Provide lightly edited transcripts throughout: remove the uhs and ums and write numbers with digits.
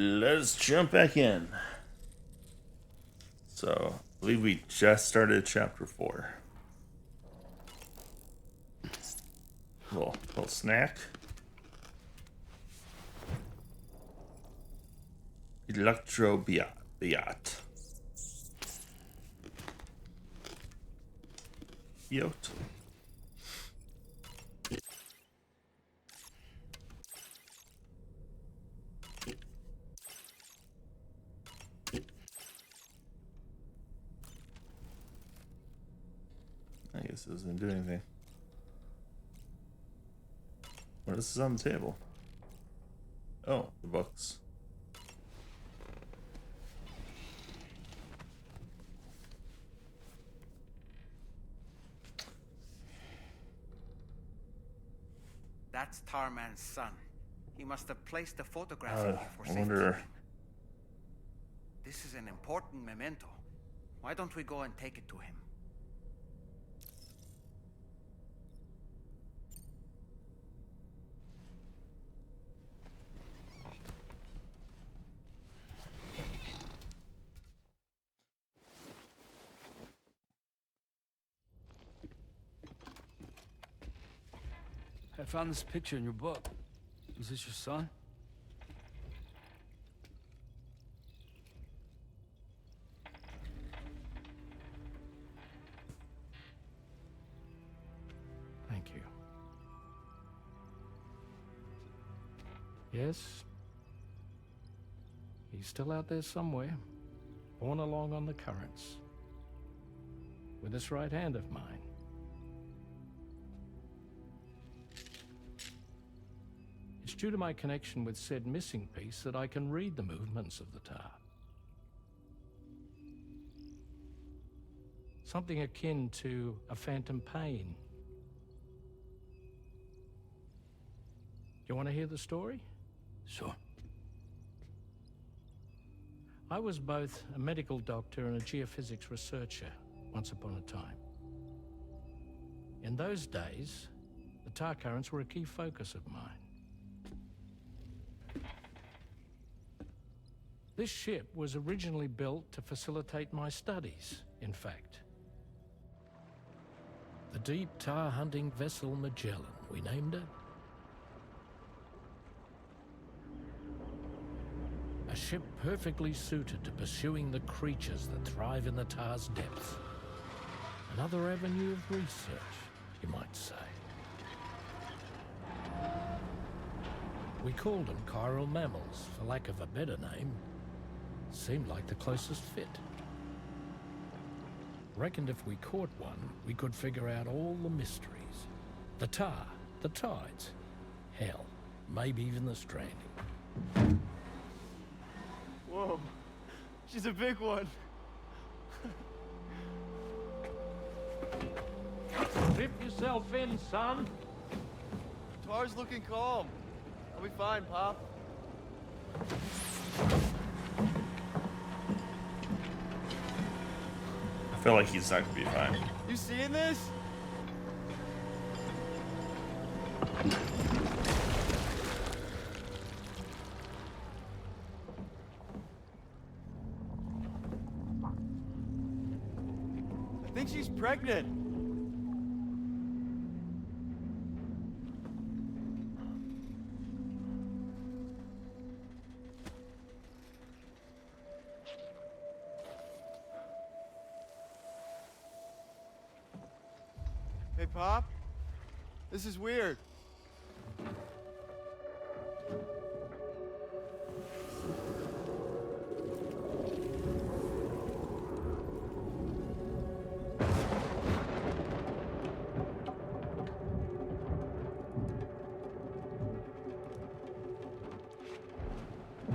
let's jump back in. So, I believe we just started chapter 4. Little snack. Electrobiot. Yacht. I guess it doesn't do anything. What else is on the table? Oh, the books. That's Tarman's son. He must have placed the photograph in here for I safety. wonder. This is an important memento. Why don't we go and take it to him? I found this picture in your book. Is this your son? Thank you. Yes. He's still out there somewhere, borne along on the currents, with this right hand of mine. It's due to my connection with said missing piece that I can read the movements of the tar. Something akin to a phantom pain. You want to hear the story? Sure. I was both a medical doctor and a geophysics researcher once upon a time. In those days, the tar currents were a key focus of mine. This ship was originally built to facilitate my studies, in fact. The deep tar hunting vessel Magellan, we named it. A ship perfectly suited to pursuing the creatures that thrive in the tar's depths. Another avenue of research, you might say. We called them chiral mammals, for lack of a better name. Seemed like the closest fit. Reckoned if we caught one, we could figure out all the mysteries. The tar, the tides, hell, maybe even the stranding. Whoa, she's a big one. Strip yourself in, son. Tar's looking calm. I'll be fine, Pop. I feel like he's not gonna be fine. You seeing this? I think she's pregnant. Hey, Pop. This is weird.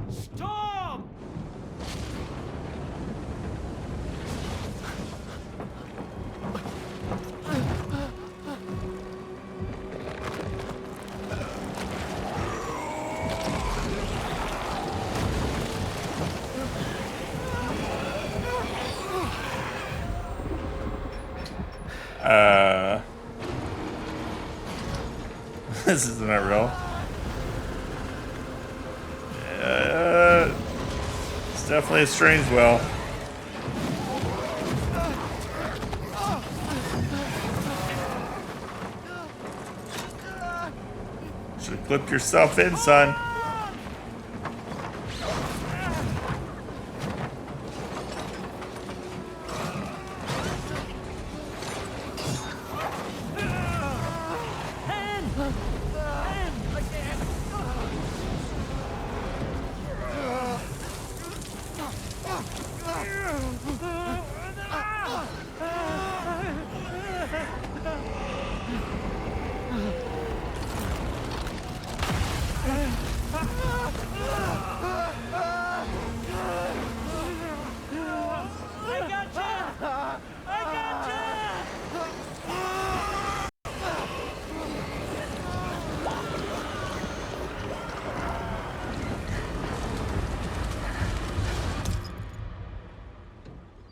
Storm! This isn't real. It's definitely a strange well. Should have clipped yourself in, son.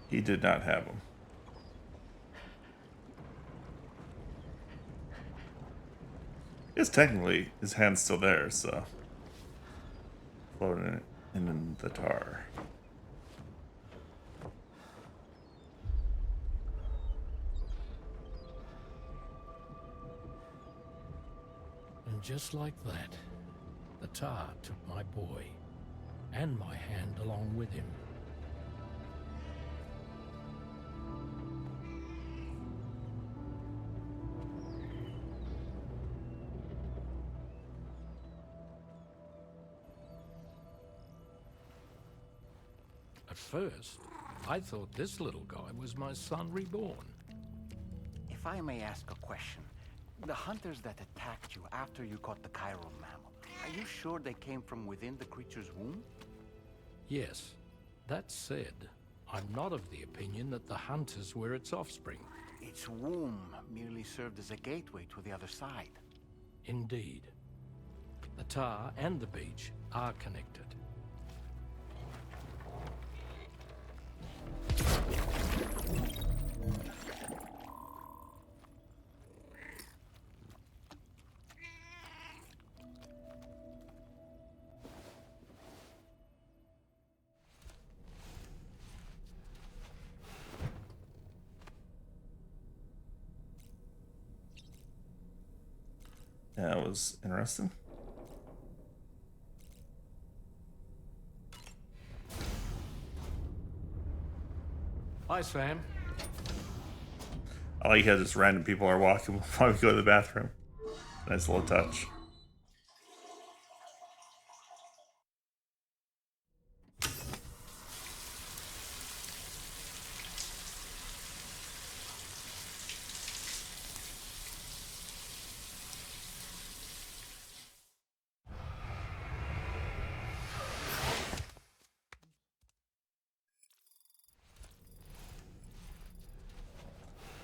He did not have them. I guess technically his hand's still there, so floating in the tar. And just like that, the tar took my boy and my hand along with him. At first, I thought this little guy was my son reborn. If I may ask a question, the hunters that attacked you after you caught the chiron mammal, are you sure they came from within the creature's womb? Yes. That said, I'm not of the opinion that the hunters were its offspring. Its womb merely served as a gateway to the other side. Indeed. The tar and the beach are connected. Yeah, it was interesting. Hi, Sam. I like how just random people are walking while we go to the bathroom. Nice little touch.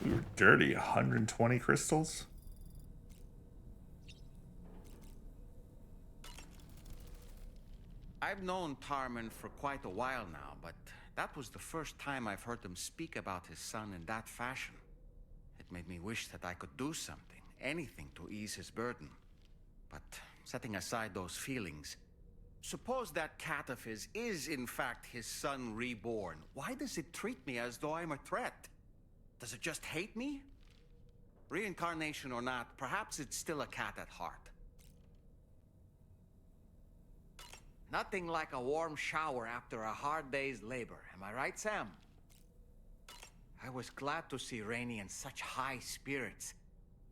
We were dirty. 120 crystals. I've known Tarman for quite a while now, but that was the first time I've heard him speak about his son in that fashion. It made me wish that I could do something, anything to ease his burden. But setting aside those feelings, suppose that cat of his is in fact his son reborn. Why does it treat me as though I'm a threat? Does it just hate me? Reincarnation or not, perhaps it's still a cat at heart. Nothing like a warm shower after a hard day's labor, am I right, Sam? I was glad to see Rainey in such high spirits.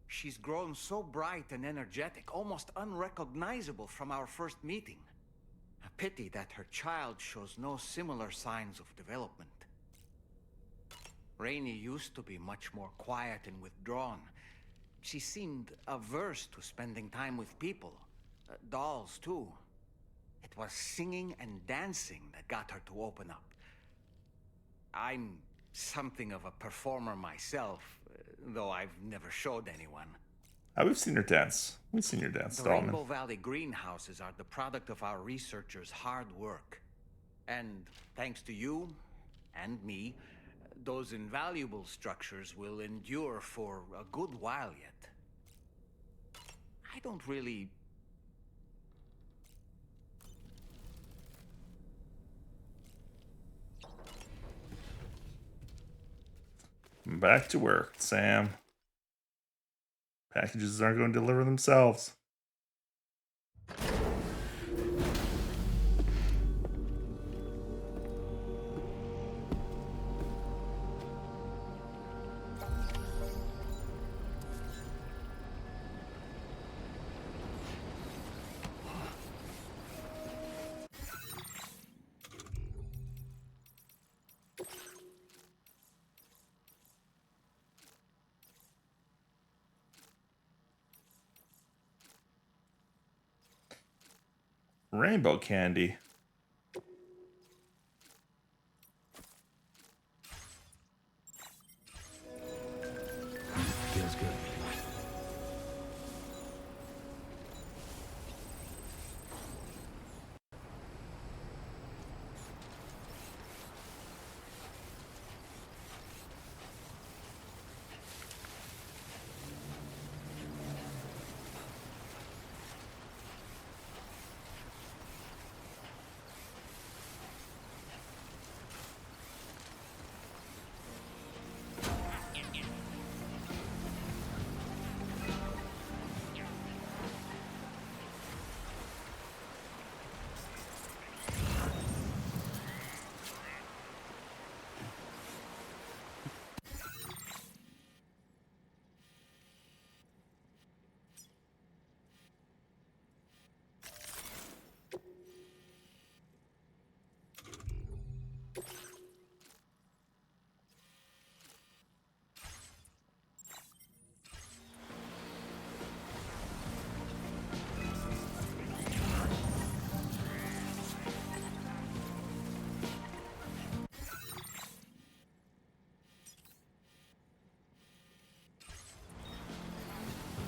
She's grown so bright and energetic, almost unrecognizable from our first meeting. A pity that her child shows no similar signs of development. Rainey used to be much more quiet and withdrawn. She seemed averse to spending time with people. Dolls, too. It was singing and dancing that got her to open up. I'm something of a performer myself, though I've never showed anyone. We've seen her dance. We've seen her dance, The Stallman. Rainbow Valley greenhouses are the product of our researchers' hard work. And thanks to you and me, those invaluable structures will endure for a good while yet. I don't really... Back to work, Sam. Packages aren't going to deliver themselves. Rainbow candy. Feels good.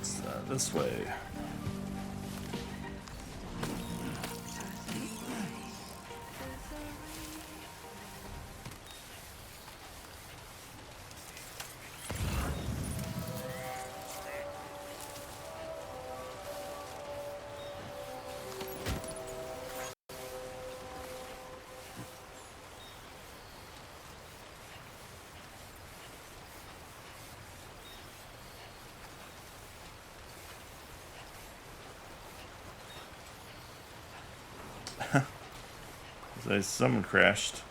It's this way. Someone crashed.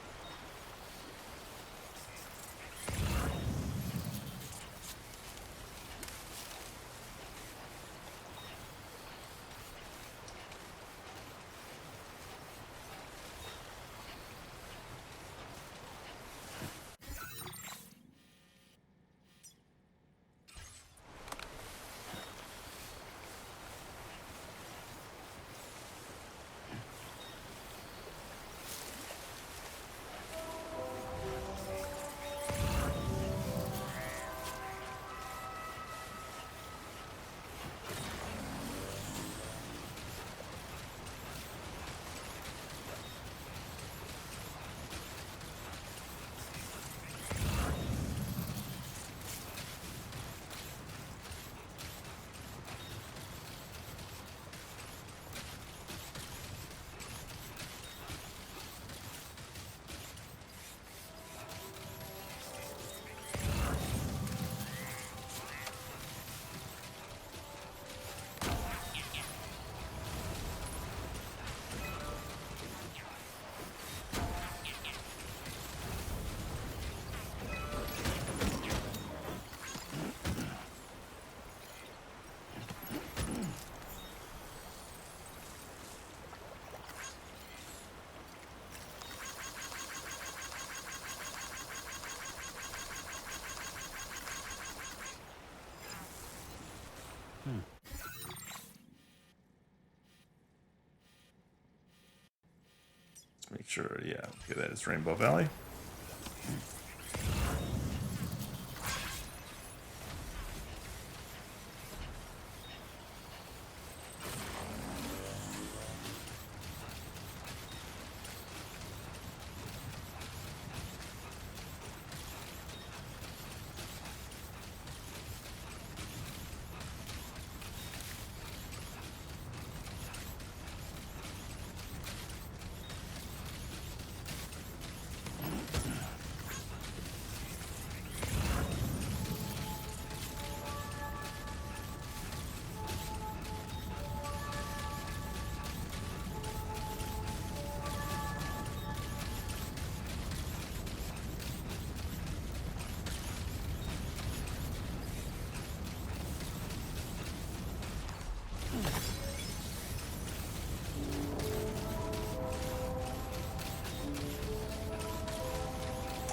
Let's make sure, yeah, okay, that is Rainbow Valley.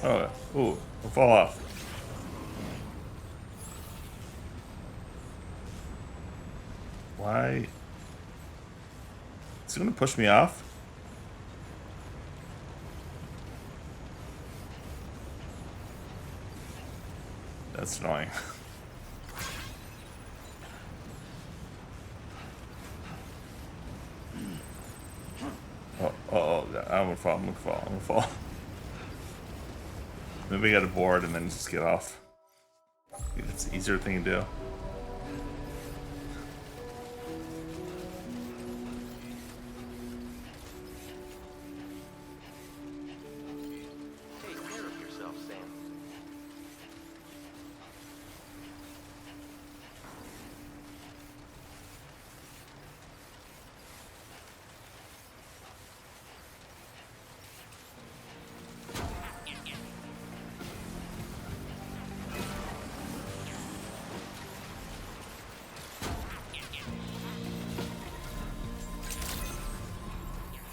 Oh, ooh, I'll fall off. Why? Is it gonna push me off? That's annoying. Oh, I'm gonna fall, I'm gonna fall, I'm gonna fall. Maybe we get a board and then just get off. It's the easier thing to do. Take care of yourself, Sam.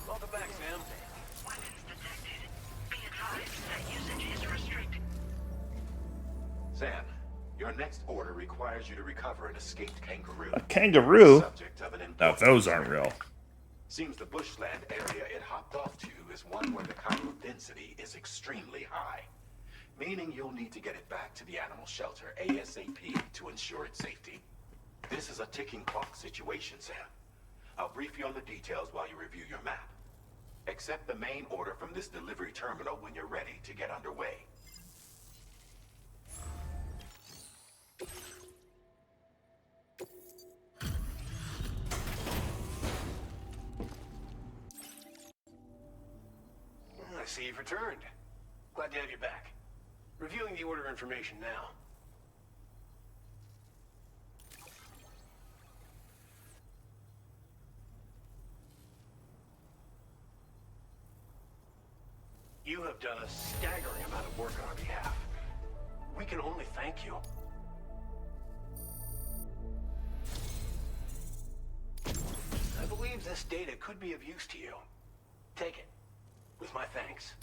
Welcome back, Sam. Weapons detected. Be advised that usage is restricted. Sam, your next order requires you to recover an escaped kangaroo. A kangaroo? Subject of an Now important those aren't experiment. real. Seems the bushland area it hopped off to is one where the chiral density is extremely high, meaning you'll need to get it back to the animal shelter ASAP to ensure its safety. This is a ticking clock situation, Sam. I'll brief you on the details while you review your map. Accept the main order from this delivery terminal when you're ready to get underway. I see you've returned. Glad to have you back. Reviewing the order information now. You have done a staggering amount of work on our behalf. We can only thank you. I believe this data could be of use to you. Take it, with my thanks.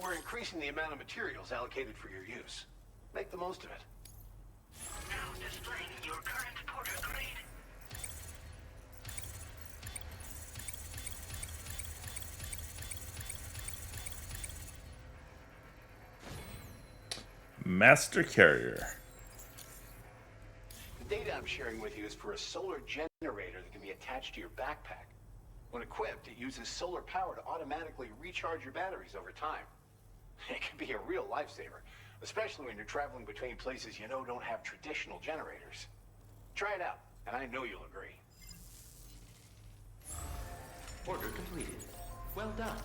We're increasing the amount of materials allocated for your use. Make the most of it. Now displaying your current porter grade. Master Carrier. The data I'm sharing with you is for a solar generator that can be attached to your backpack. When equipped, it uses solar power to automatically recharge your batteries over time. It can be a real lifesaver, especially when you're traveling between places you know don't have traditional generators. Try it out, and I know you'll agree. Order completed. Well done.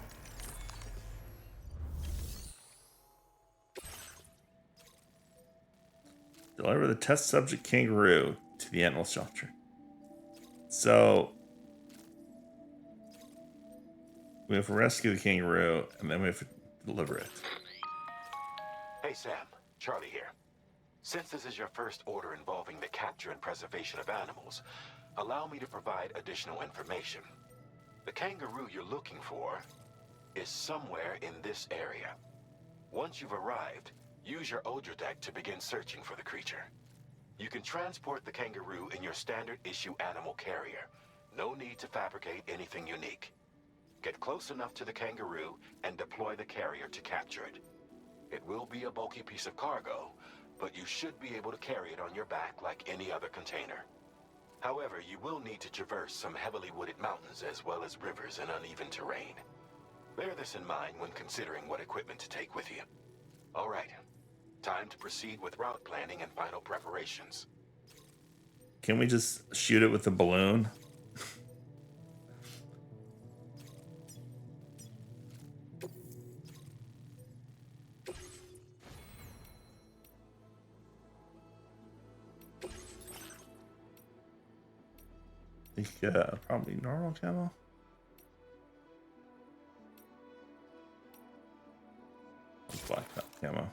Deliver the test subject kangaroo to the animal shelter. So we have to rescue the kangaroo and then we have to deliver it. Hey Sam, Charlie here. Since this is your first order involving the capture and preservation of animals, allow me to provide additional information. The kangaroo you're looking for is somewhere in this area. Once you've arrived, use your Odradek to begin searching for the creature. You can transport the kangaroo in your standard issue animal carrier. No need to fabricate anything unique. Get close enough to the kangaroo and deploy the carrier to capture it. It will be a bulky piece of cargo, but you should be able to carry it on your back like any other container. However, you will need to traverse some heavily wooded mountains as well as rivers and uneven terrain. Bear this in mind when considering what equipment to take with you. All right, time to proceed with route planning and final preparations. Can we just shoot it with the balloon? I think probably normal camo. Black camo.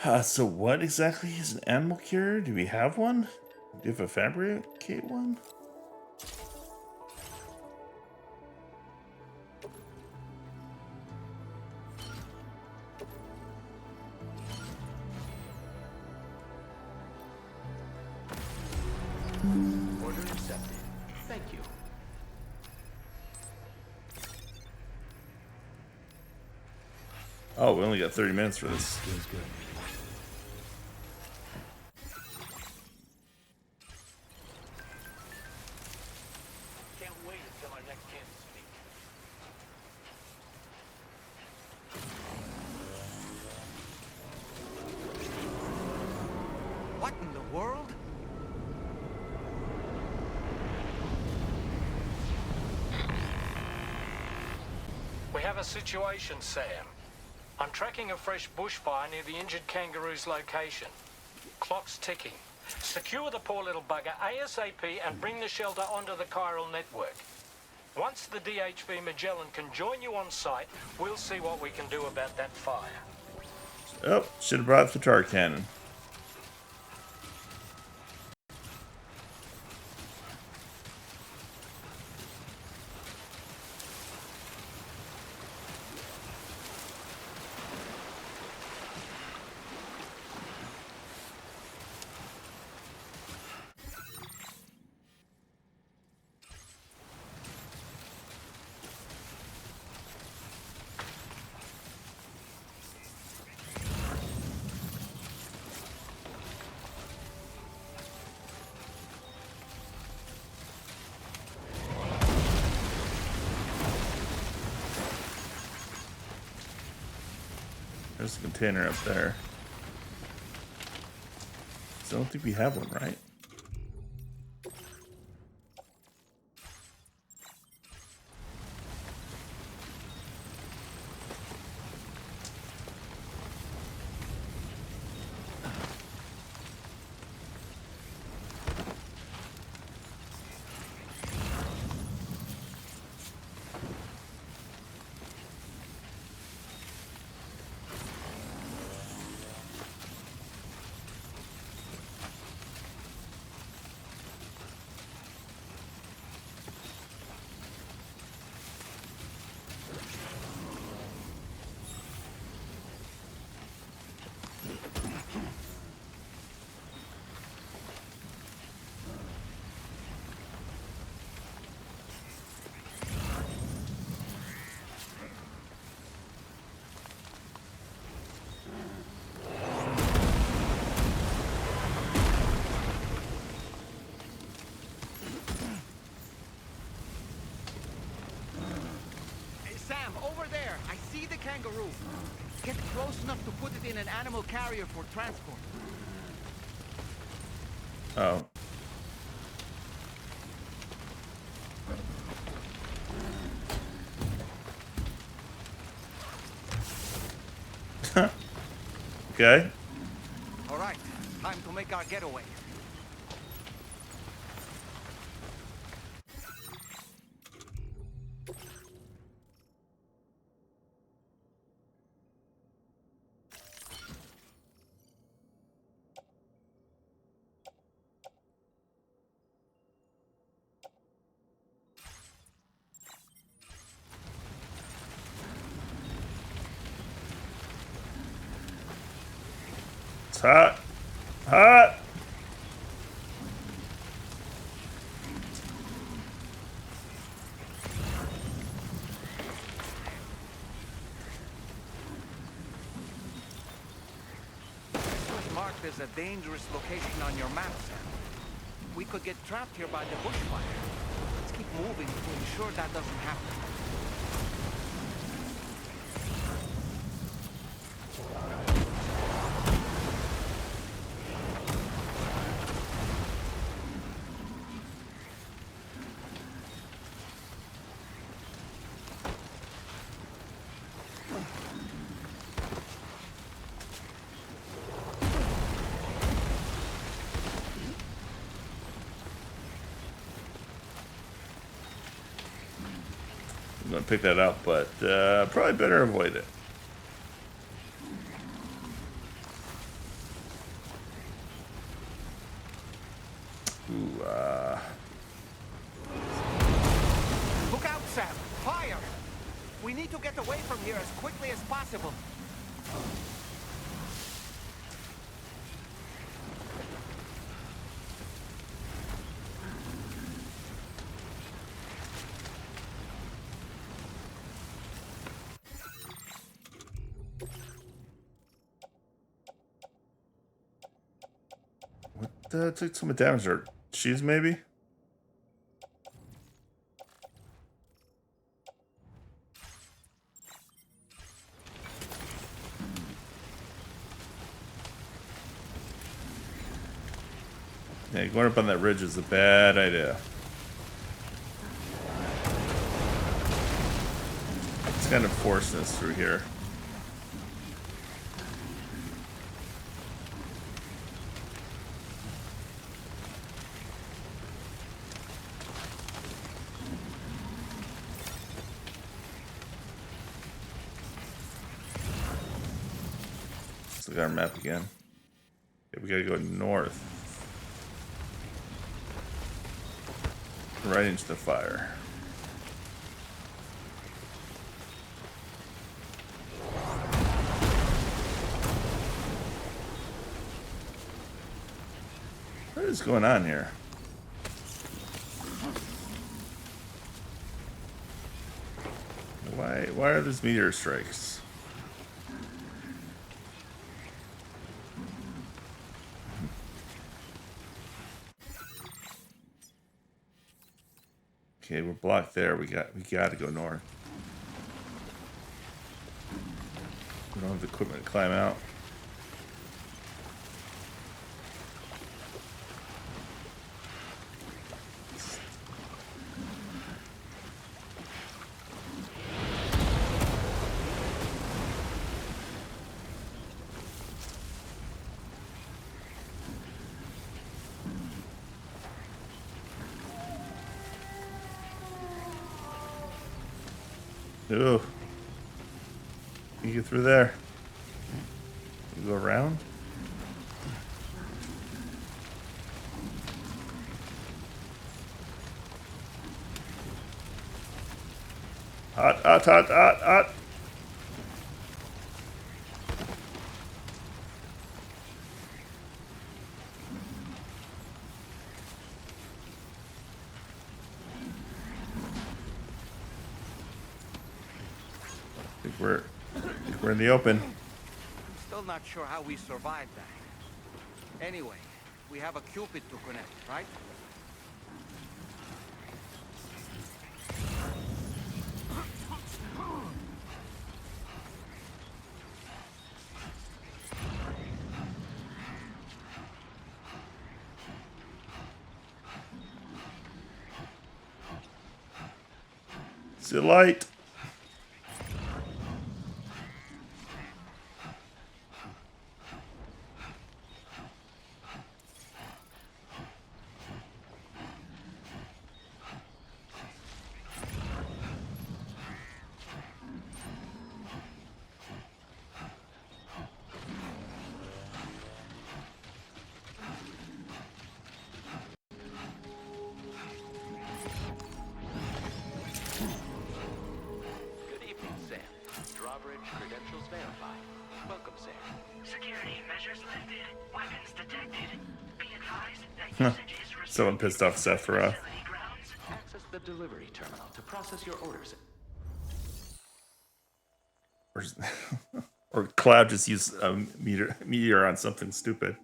So what exactly is an animal cure? Do we have one? Do you have a fabricate one? Order accepted. Thank you. Oh, we only got 30 minutes for this. Feels good. Can't wait until our next chance to speak. What in the world? We have a situation, Sam. I'm tracking a fresh bushfire near the injured kangaroo's location. Clock's ticking. Secure the poor little bugger ASAP and bring the shelter onto the chiral network. Once the DHV Magellan can join you on site, we'll see what we can do about that fire. Oh, should have brought the tar cannon. There's a container up there. So I don't think we have one, right? Hey, Sam, over there. I see the kangaroo. Get close enough to put it in an animal carrier for transport. Oh. Okay. All right, time to make our getaway. It's hot. Hot. It's marked as a dangerous location on your map, Sam. We could get trapped here by the bushfire. Let's keep moving to ensure that doesn't happen. I'm gonna pick that up, but probably better avoid it. We need to get away from here as quickly as possible. What took so much damage? Or cheese, maybe? Yeah, going up on that ridge is a bad idea. It's kind of forcing us through here. Let's look at our map again. Okay, we gotta go north. Right into the fire. What is going on here? Why are these meteor strikes? Okay, we're blocked there. We got to go north. We don't have the equipment to climb out. Ooh. You get through there. You go around? Hot, hot, hot, hot, hot. I think we're in the open. I'm still not sure how we survived that. Anyway, we have a Cupid to connect, right? See the light. Good evening, Sam. Drawbridge credentials verified. Welcome, Sam. Security measures lifted. Weapons detected. Be advised that usage is restricted. Someone pissed off Sephiroth. Facility grounds. Access the delivery terminal to process your orders. Or Cloud just used a meteor on something stupid.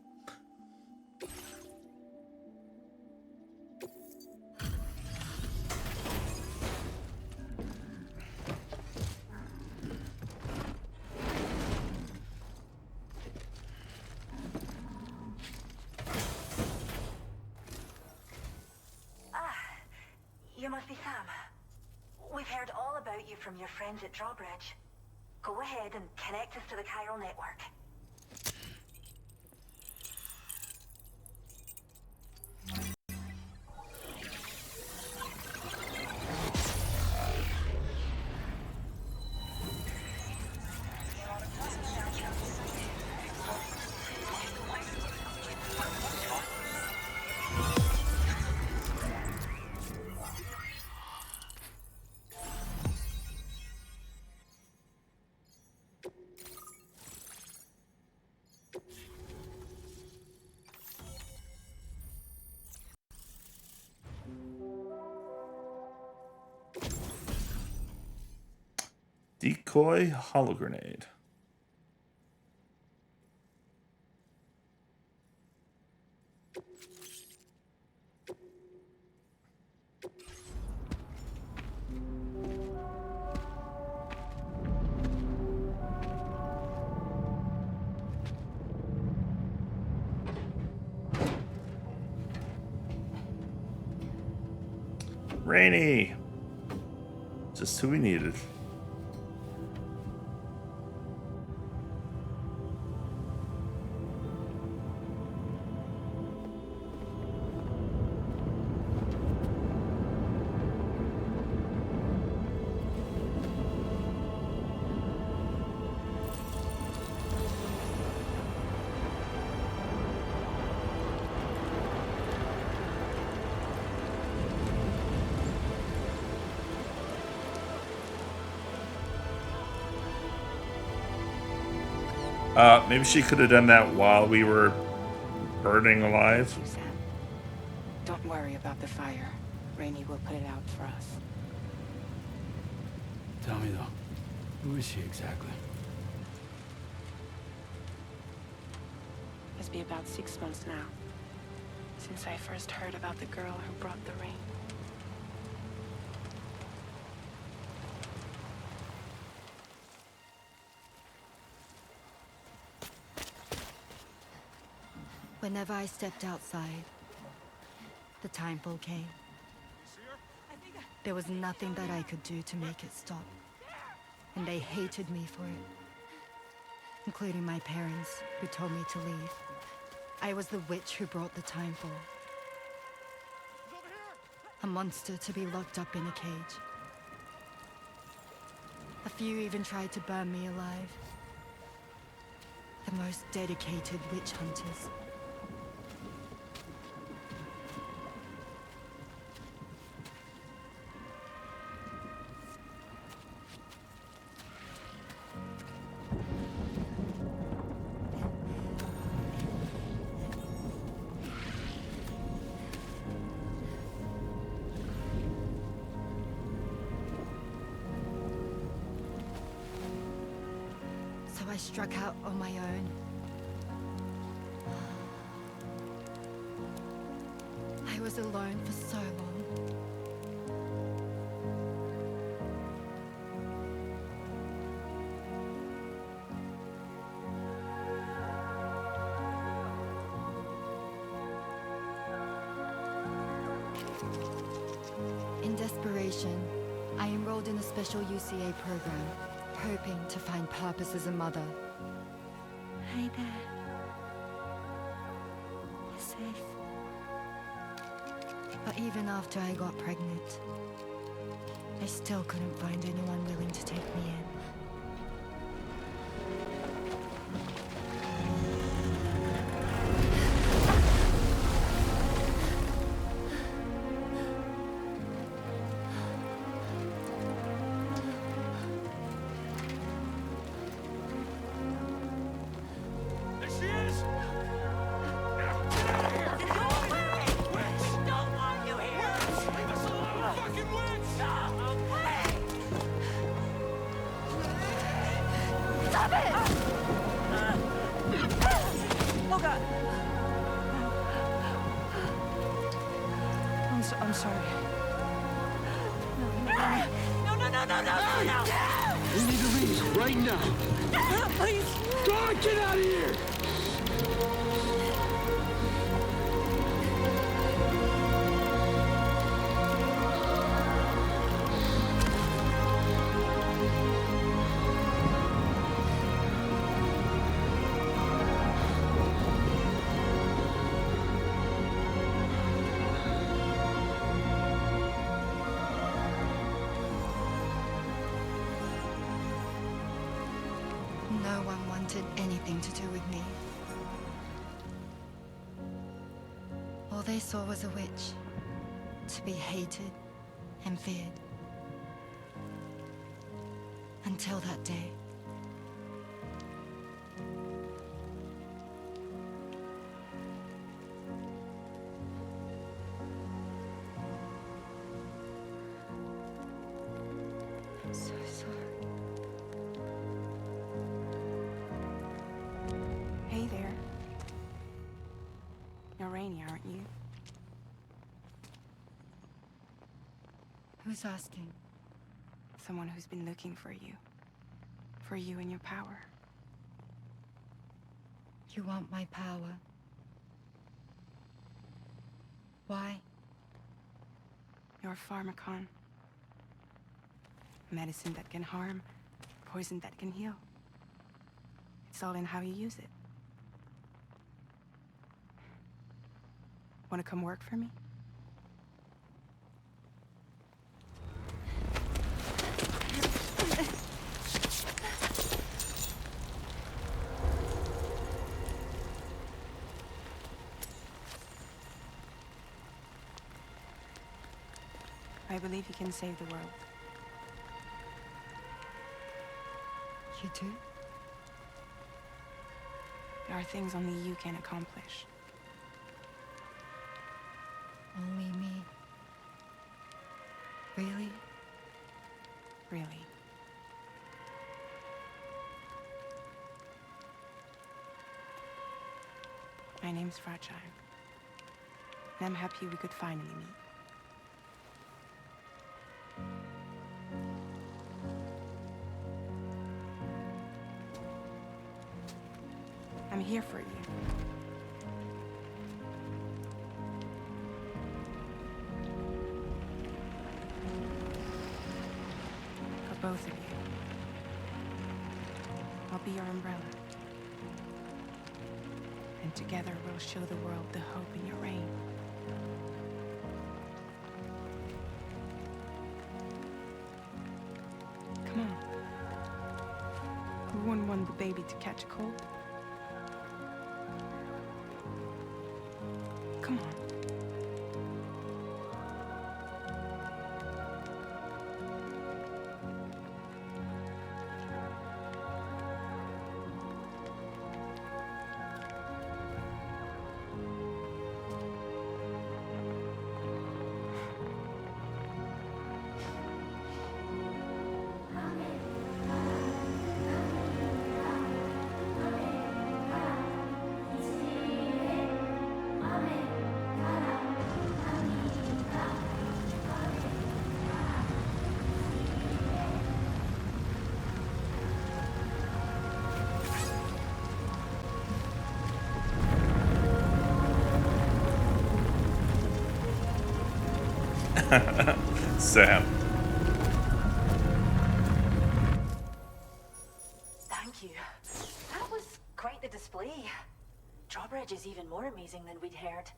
You must be Sam. We've heard all about you from your friends at Drawbridge. Go ahead and connect us to the chiral network. Decoy hollow grenade. Rainy. Just who we needed. Maybe she could have done that while we were burning alive. You, Sam. Don't worry about the fire. Rainey will put it out for us. Tell me though, who is she exactly? It's been about 6 months now, since I first heard about the girl who brought the rain. Whenever I stepped outside, the timefall came. There was nothing that I could do to make it stop. And they hated me for it. Including my parents, who told me to leave. I was the witch who brought the timefall. A monster to be locked up in a cage. A few even tried to burn me alive. The most dedicated witch hunters. I struck out on my own. I was alone for so long. In desperation, I enrolled in a special UCA program. Hoping to find purpose as a mother. Hi there. You're safe. But even after I got pregnant, I still couldn't find anyone willing to take me in. I'm sorry. No! We need to leave right now. Please. God, get out of here! No one wanted anything to do with me. All they saw was a witch, to be hated and feared. Until that day. I'm so sorry. Rainey, aren't you? Who's asking? Someone who's been looking for you. For you and your power. You want my power? Why? You're a pharmacon. Medicine that can harm, poison that can heal. It's all in how you use it. Want to come work for me? I believe you can save the world. You do? There are things only you can accomplish. Only me. Really? Really. My name's Fragile. And I'm happy we could finally meet. I'm here for you. For both of you. I'll be your umbrella. And together we'll show the world the hope in your reign. Come on. Who wouldn't want the baby to catch a cold? Come on. Sam. Thank you. That was quite the display. Drawbridge is even more amazing than we'd heard.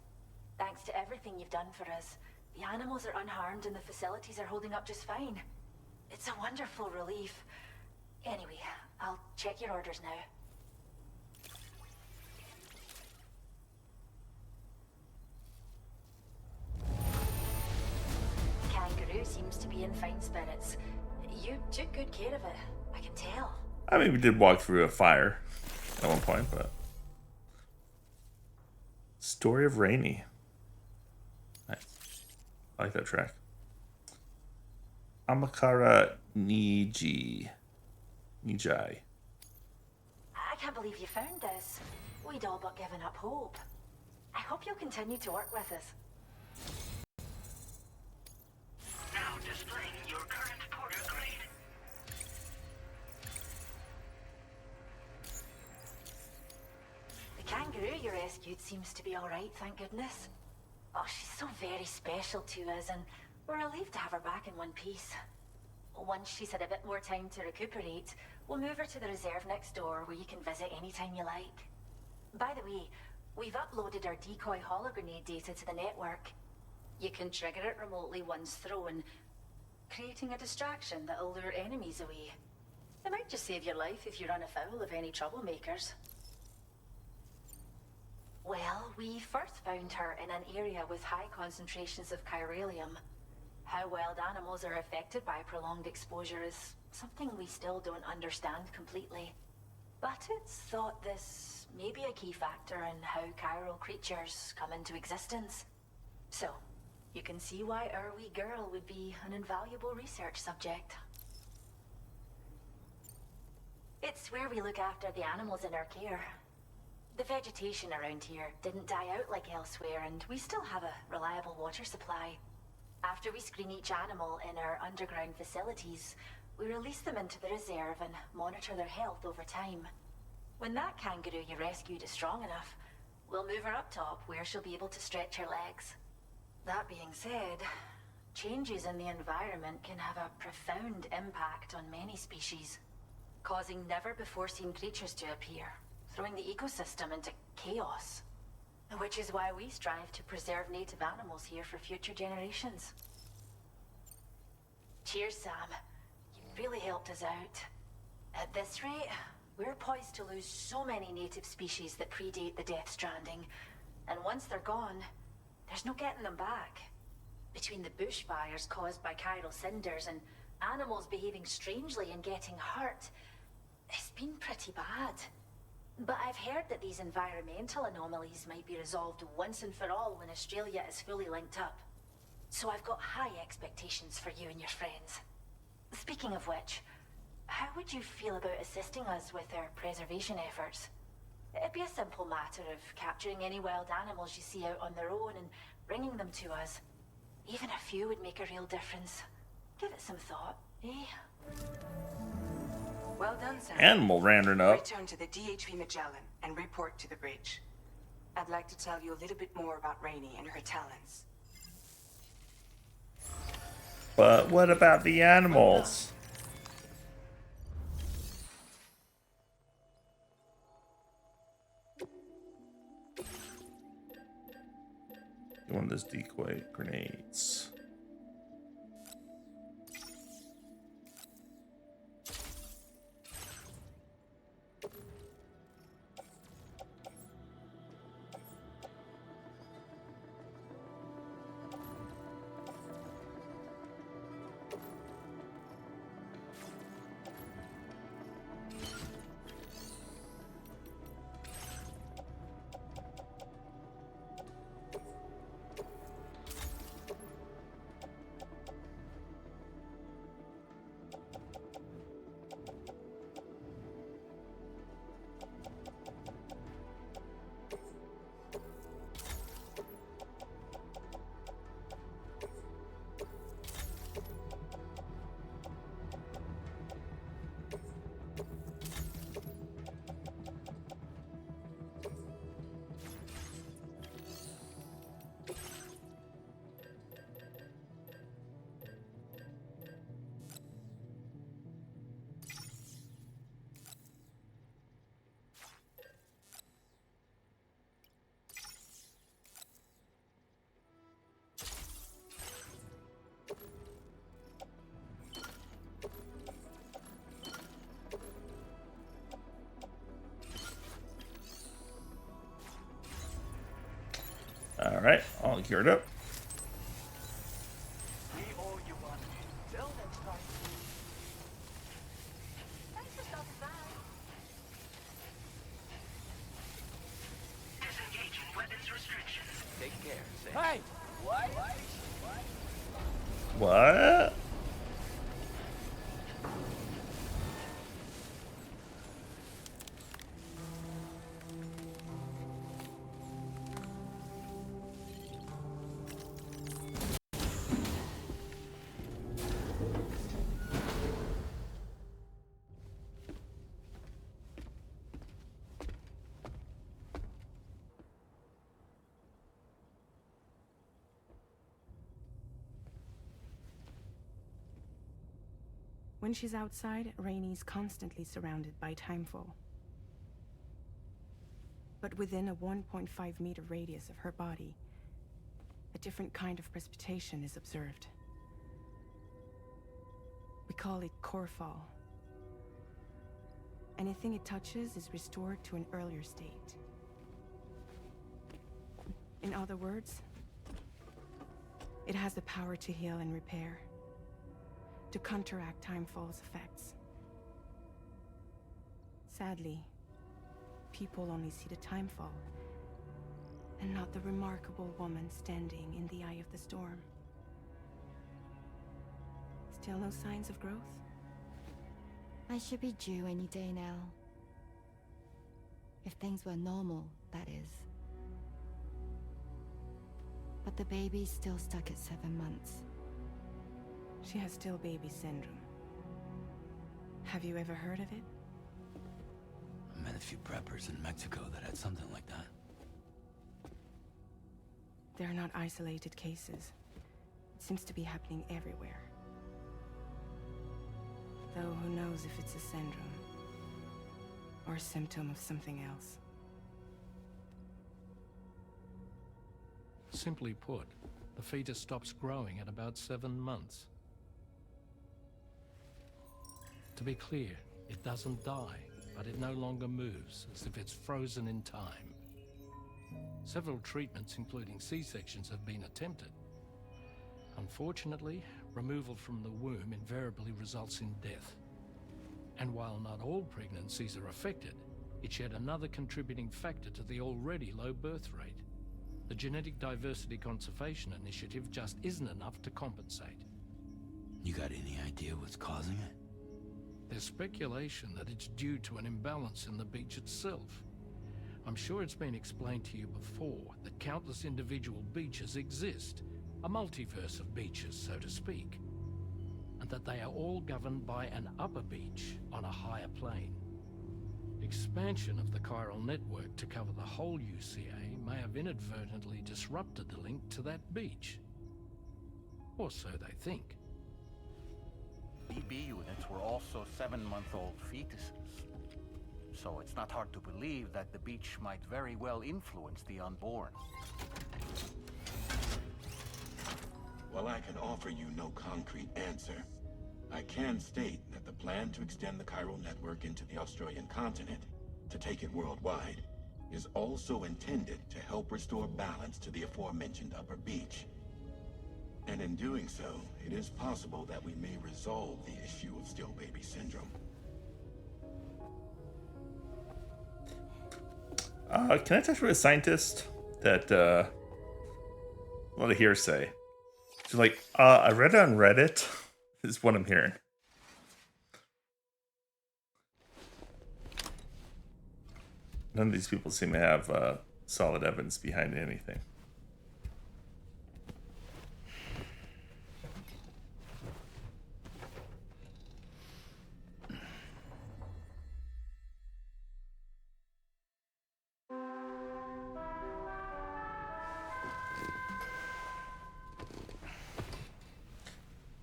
Thanks to everything you've done for us, the animals are unharmed and the facilities are holding up just fine. It's a wonderful relief. Anyway, I'll check your orders now. Kangaroo seems to be in fine spirits. You took good care of it, I can tell. I mean, we did walk through a fire at one point, but... Story of Rainey. Nice. I like that track. Amakara Nijai. I can't believe you found this. We'd all but given up hope. I hope you'll continue to work with us. Now displaying your current porter grade. The kangaroo you rescued seems to be alright, thank goodness. Oh, she's so very special to us, and we're relieved to have her back in one piece. Once she's had a bit more time to recuperate, we'll move her to the reserve next door where you can visit anytime you like. By the way, we've uploaded our decoy hologrenade data to the network. You can trigger it remotely once thrown, creating a distraction that'll lure enemies away. It might just save your life if you run afoul of any troublemakers. Well, we first found her in an area with high concentrations of chiralium. How wild animals are affected by prolonged exposure is something we still don't understand completely. But it's thought this may be a key factor in how chiral creatures come into existence. So, you can see why our wee girl would be an invaluable research subject. It's where we look after the animals in our care. The vegetation around here didn't die out like elsewhere, and we still have a reliable water supply. After we screen each animal in our underground facilities, we release them into the reserve and monitor their health over time. When that kangaroo you rescued is strong enough, we'll move her up top where she'll be able to stretch her legs. That being said, changes in the environment can have a profound impact on many species, causing never-before-seen creatures to appear, throwing the ecosystem into chaos. Which is why we strive to preserve native animals here for future generations. Cheers, Sam. You really helped us out. At this rate, we're poised to lose so many native species that predate the Death Stranding. And once they're gone, there's no getting them back. Between the bushfires caused by chiral cinders and animals behaving strangely and getting hurt, it's been pretty bad. But I've heard that these environmental anomalies might be resolved once and for all when Australia is fully linked up. So I've got high expectations for you and your friends. Speaking of which, how would you feel about assisting us with our preservation efforts? It'd be a simple matter of capturing any wild animals you see out on their own and bringing them to us. Even a few would make a real difference. Give it some thought, eh? Well done, Sam. Animal rounding up. Return to the DHV Magellan and report to the bridge. I'd like to tell you a little bit more about Rainey and her talents. But what about the animals? One of those decoy grenades. Alright, all geared up. We owe you one. Till next time. Thanks for stopping by. Disengaging weapons restrictions. Take care, Sam. Hey! What? What? When she's outside, Rainey's constantly surrounded by timefall. But within a 1.5-meter radius of her body, a different kind of precipitation is observed. We call it core fall. Anything it touches is restored to an earlier state. In other words, it has the power to heal and repair, to counteract timefall's effects. Sadly, people only see the timefall, and not the remarkable woman standing in the eye of the storm. Still no signs of growth? I should be due any day now. If things were normal, that is. But the baby's still stuck at 7 months. She has still baby syndrome. Have you ever heard of it? I met a few preppers in Mexico that had something like that. They're not isolated cases. It seems to be happening everywhere. Though who knows if it's a syndrome or a symptom of something else. Simply put, the fetus stops growing at about 7 months. To be clear, it doesn't die, but it no longer moves, as if it's frozen in time. Several treatments, including C-sections, have been attempted. Unfortunately, removal from the womb invariably results in death. And while not all pregnancies are affected, it's yet another contributing factor to the already low birth rate. The Genetic Diversity Conservation Initiative just isn't enough to compensate. You got any idea what's causing it? There's speculation that it's due to an imbalance in the beach itself. I'm sure it's been explained to you before that countless individual beaches exist, a multiverse of beaches, so to speak, and that they are all governed by an upper beach on a higher plane. Expansion of the chiral network to cover the whole UCA may have inadvertently disrupted the link to that beach. Or so they think. BB units were also 7-month-old fetuses. So it's not hard to believe that the beach might very well influence the unborn. While I can offer you no concrete answer, I can state that the plan to extend the chiral network into the Australian continent, to take it worldwide, is also intended to help restore balance to the aforementioned upper beach. And in doing so, it is possible that we may resolve the issue of still baby syndrome. Can I touch with a scientist that, a lot of hearsay. She's like, I read it on Reddit, is what I'm hearing. None of these people seem to have solid evidence behind anything.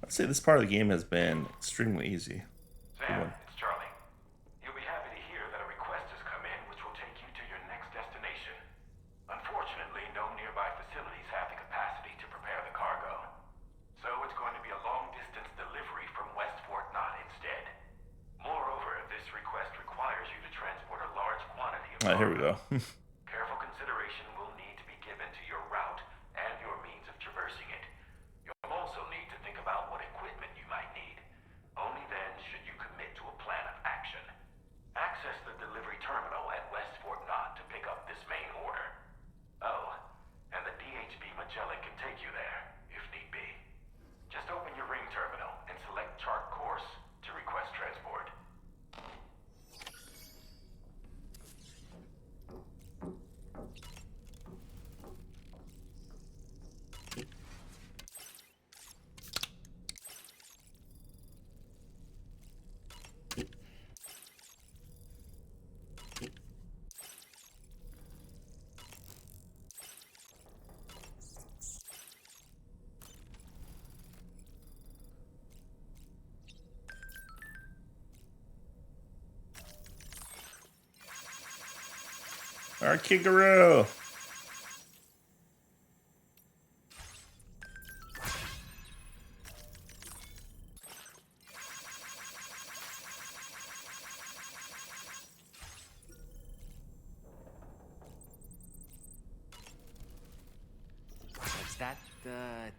I'd say this part of the game has been extremely easy. Sam, it's Charlie. You'll be happy to hear that a request has come in which will take you to your next destination. Unfortunately, no nearby facilities have the capacity to prepare the cargo. So it's going to be a long-distance delivery from West Fort Knott instead. Moreover, this request requires you to transport a large quantity of Here we go. Careful consideration will need to be given to your route and your means of traversing it. You'll also need to think about what equipment you might need. Only then should you commit to a plan of action. Access the delivery terminal at West Fort Knott to pick up this main order. Oh, and the DHB Magellan can take you there, if need be. Just open your ring terminal and select chart course to request transport. Our kangaroo. Is that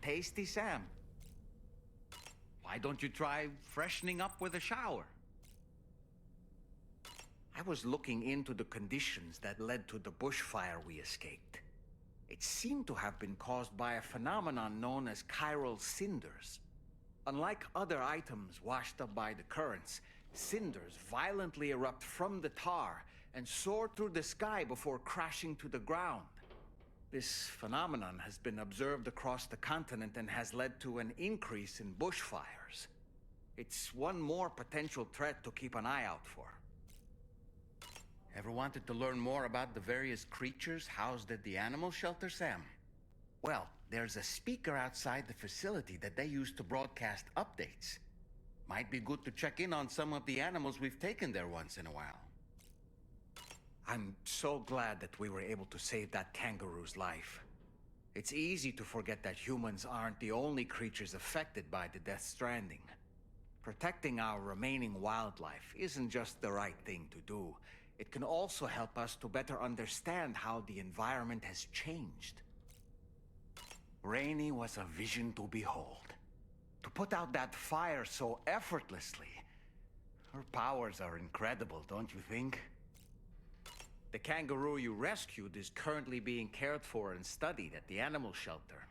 tasty, Sam? Why don't you try freshening up with a shower? I was looking into the conditions that led to the bushfire we escaped. It seemed to have been caused by a phenomenon known as chiral cinders. Unlike other items washed up by the currents, cinders violently erupt from the tar and soared through the sky before crashing to the ground. This phenomenon has been observed across the continent and has led to an increase in bushfires. It's one more potential threat to keep an eye out for. Ever wanted to learn more about the various creatures housed at the animal shelter, Sam? Well, there's a speaker outside the facility that they use to broadcast updates. Might be good to check in on some of the animals we've taken there once in a while. I'm so glad that we were able to save that kangaroo's life. It's easy to forget that humans aren't the only creatures affected by the Death Stranding. Protecting our remaining wildlife isn't just the right thing to do. It can also help us to better understand how the environment has changed. Rainey was a vision to behold. To put out that fire so effortlessly. Her powers are incredible, don't you think? The kangaroo you rescued is currently being cared for and studied at the animal shelter.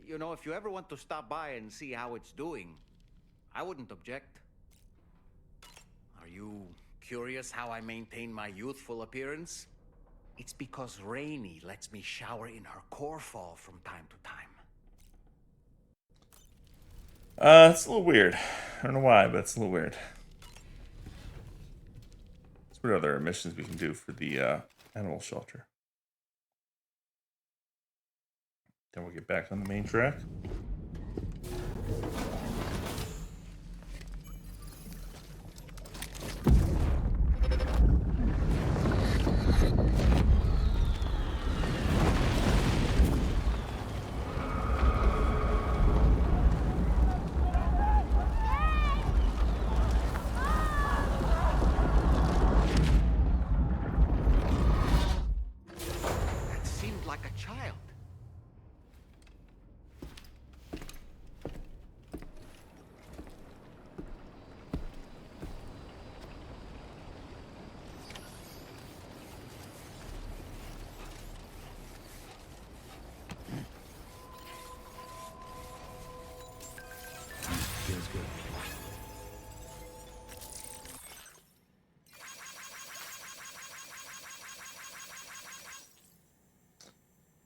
You know, if you ever want to stop by and see how it's doing, I wouldn't object. Are you curious how I maintain my youthful appearance? It's because Rainey lets me shower in her core fall from time to time. It's a little weird. I don't know why, but it's a little weird. What other missions we can do for the animal shelter? Then we'll get back on the main track.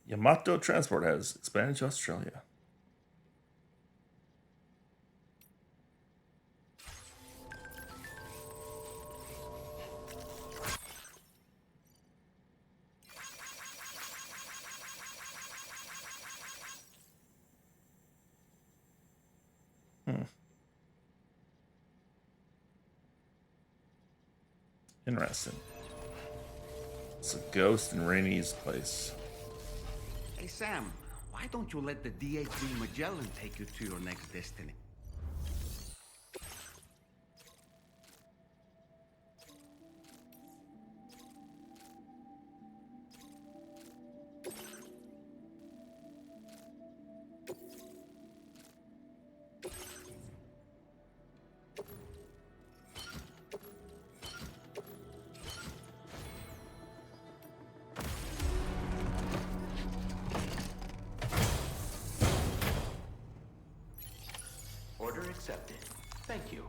Yamato Transport has expanded to Australia. Interesting. It's a ghost in Rainey's place. Hey, Sam, why don't you let the DH3 Magellan take you to your next destiny? Order accepted. Thank you.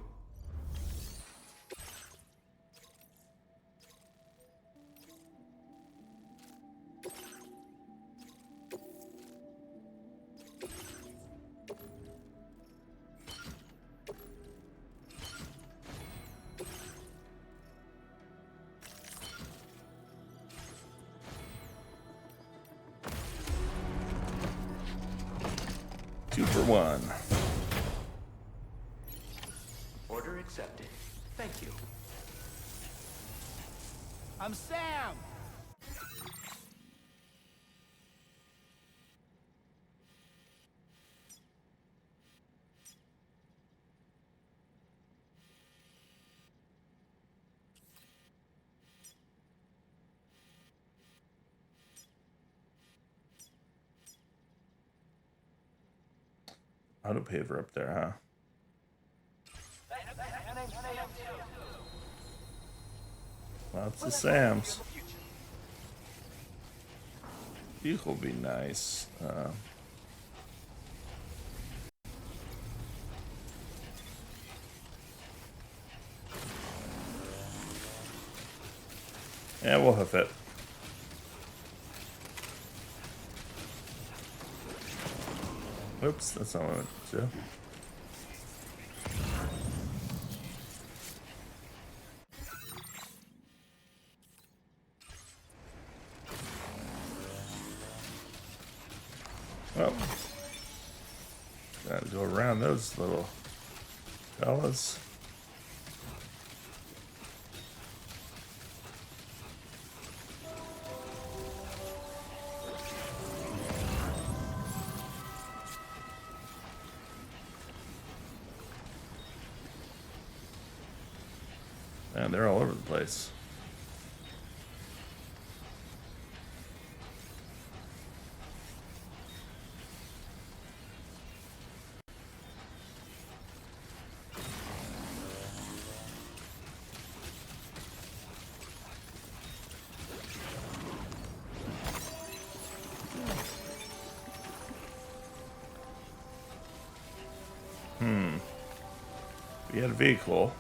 Two for one. Order accepted. Thank you. I'm Sam! Autopaver up there, huh? Lots of Sams. Vehicle will be nice. Yeah, we'll hoof it. Oops, that's not what I meant to do. Well, gotta go around those little fellas. Man, they're all over the place. We had a vehicle.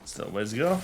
Still a ways to go.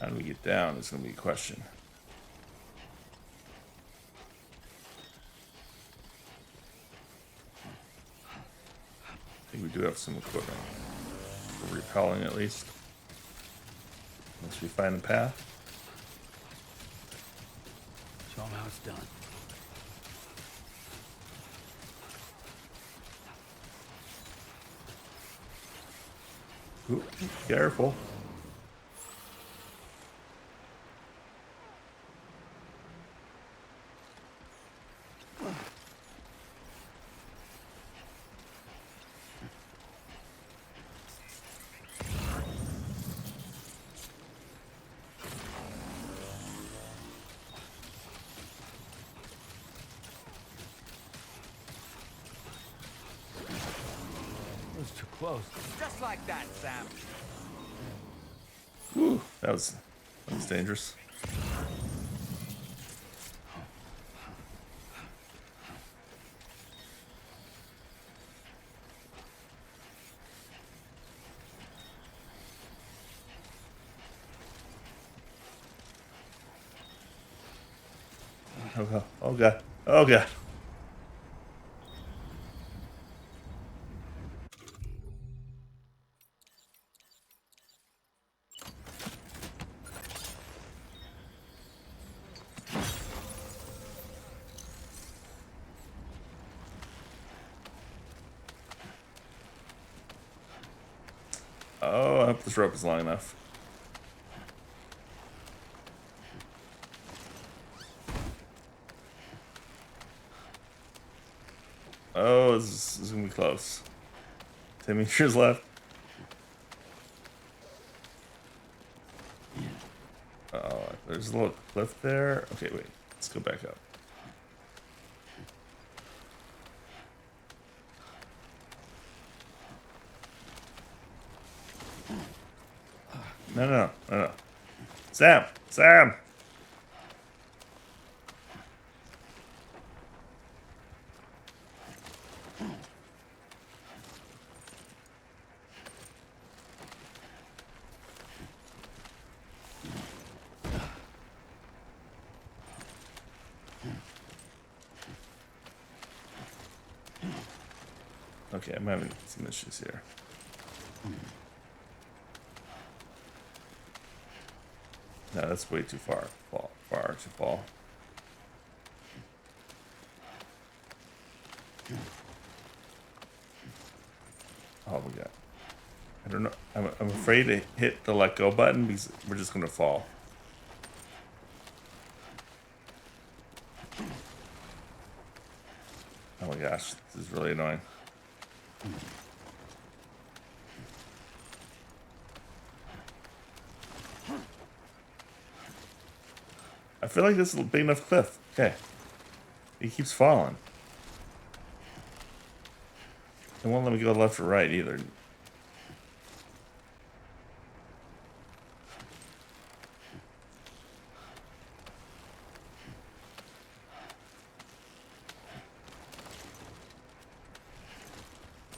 How do we get down? It's gonna be a question. I think we do have some equipment for repelling at least. Once we find the path. Show them how it's done. Ooh, careful. Too close. Just like that, Sam. Ooh, that was dangerous. Oh god. Oh god. Oh god. Oh, this rope is long enough. Oh, this is gonna be close. 10 meters left. Oh, there's a little cliff there. Okay, wait. Let's go back up. No. Sam! Sam! Okay, I'm having some issues here. No, that's way too far. Far to fall. Oh my god. I don't know. I'm afraid to hit the let go button because we're just gonna fall. Oh my gosh, this is really annoying. I feel like this is a big enough cliff. Okay. He keeps falling. It won't let me go left or right either.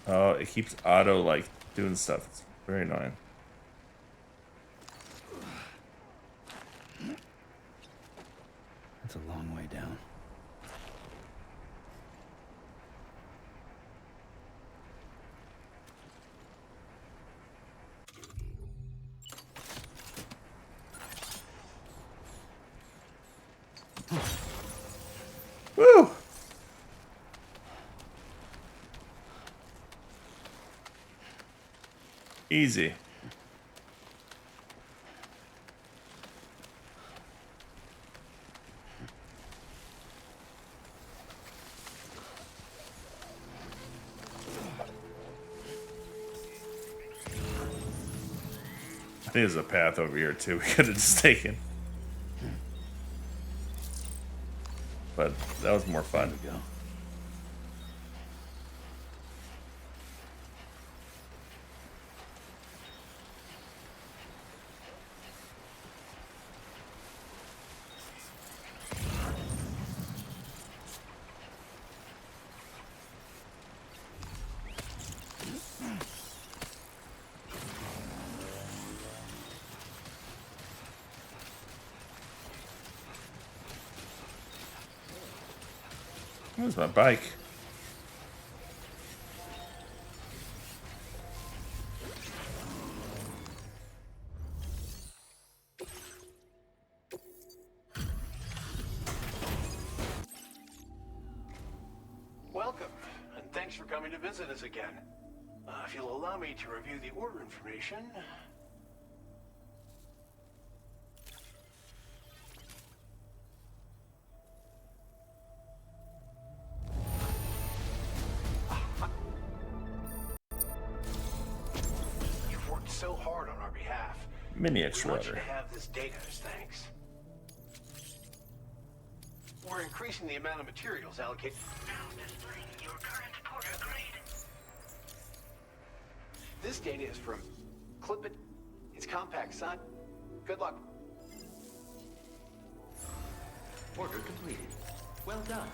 Oh, it keeps auto like doing stuff. It's very annoying. That's a long way down. Woo! Easy. I think there's a path over here too. We could have just taken. But that was more fun. There we go. Where's my bike? Welcome, and thanks for coming to visit us again. If you'll allow me to review the order information. You've worked so hard on our behalf. Mini We extra want you letter. to have this data as thanks. We're increasing the amount of materials allocated. Now displaying your current porter grade. This data is from Clip It. It's compact, son. Good luck. Order completed. Well done.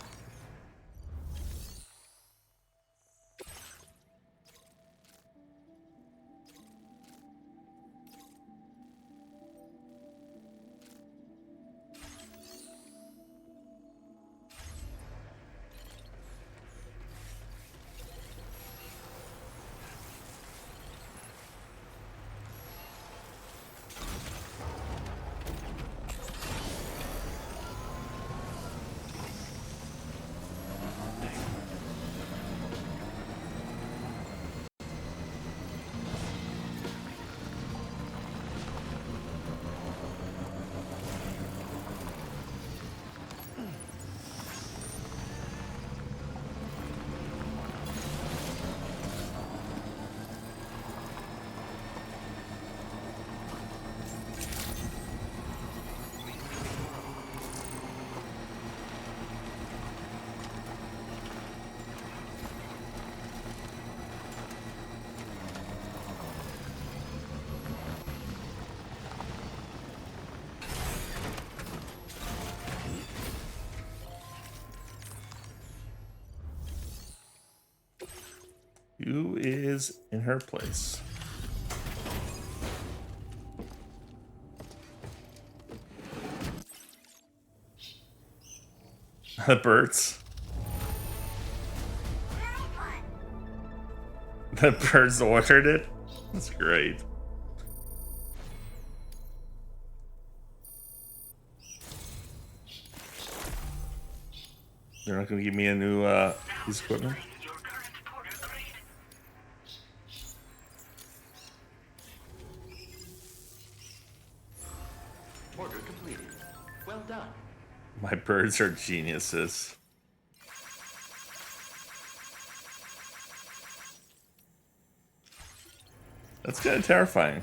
who is in her place? The birds. The birds ordered it? That's great. They're not going to give me a new piece of equipment? Order completed. Well done. My birds are geniuses. That's kind of terrifying.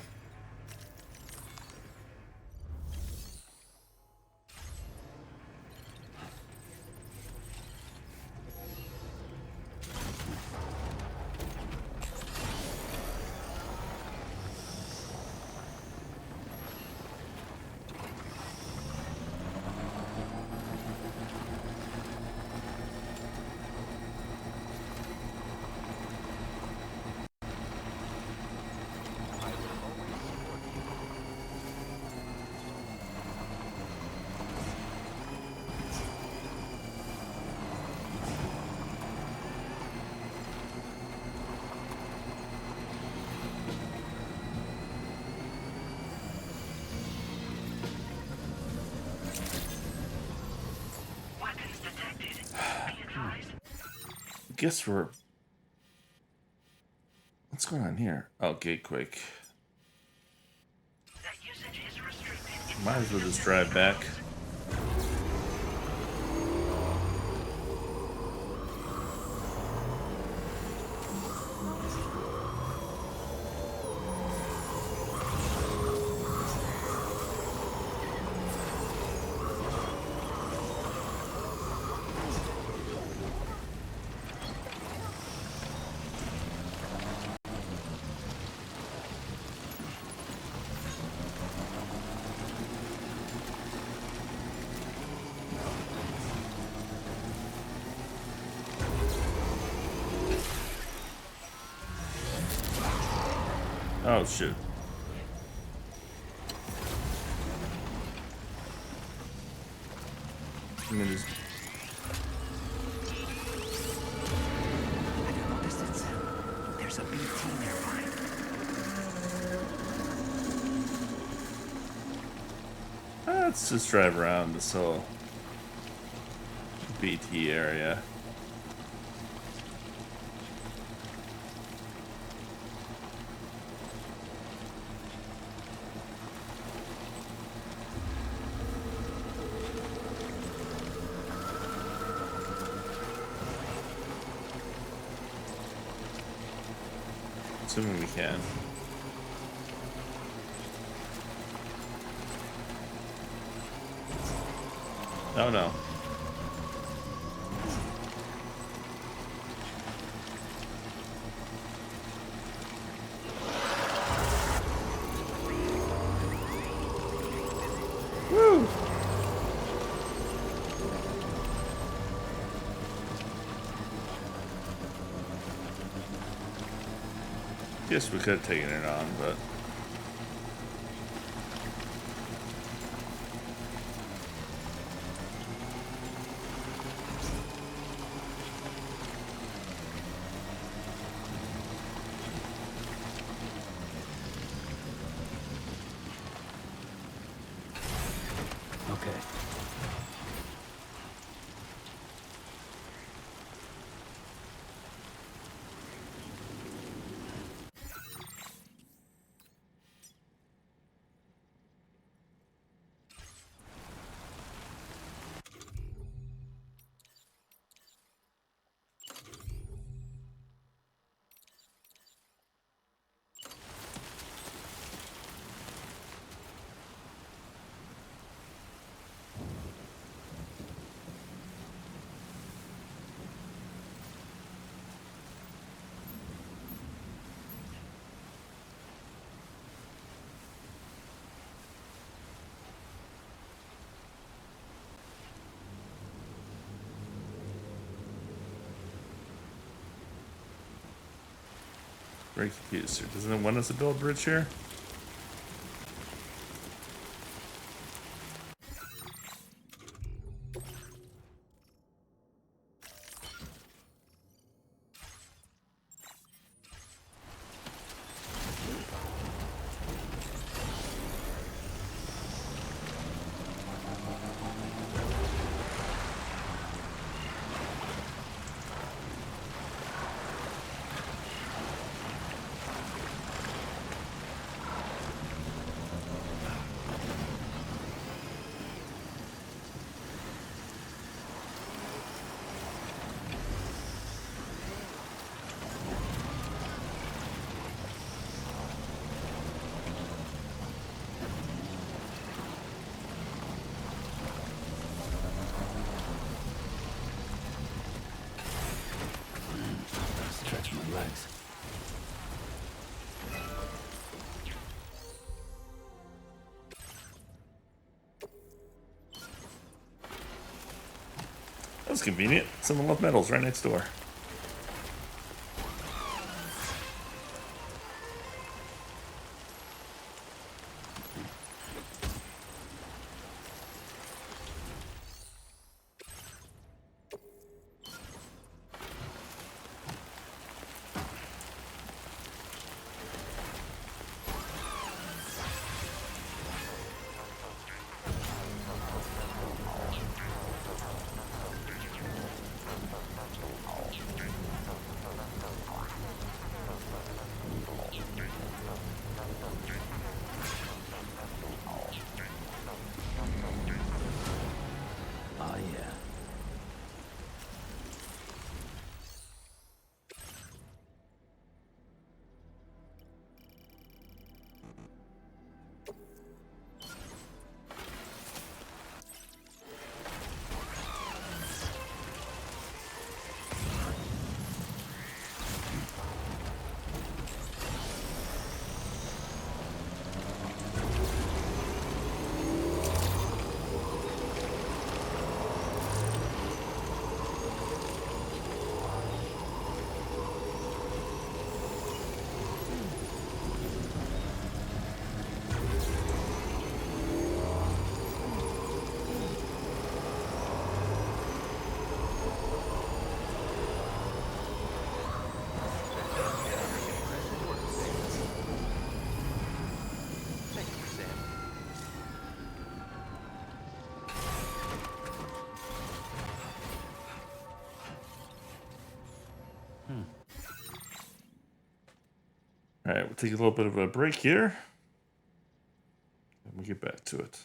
Guess we're... What's going on here? Oh, gate quick. Might as well just drive back. Oh, shoot. Let me just... I noticed it's there's a BT nearby. Let's just drive around this whole BT area. Assuming we can. Oh no. Woo! Guess we could have taken it on, but... Okay. Very confused here. Doesn't it want us to build a bridge here? Stretch my legs. That was convenient. Someone left metals right next door. Oh yeah. Thank you, Sam. All right, we'll take a little bit of a break here. And we'll get back to it.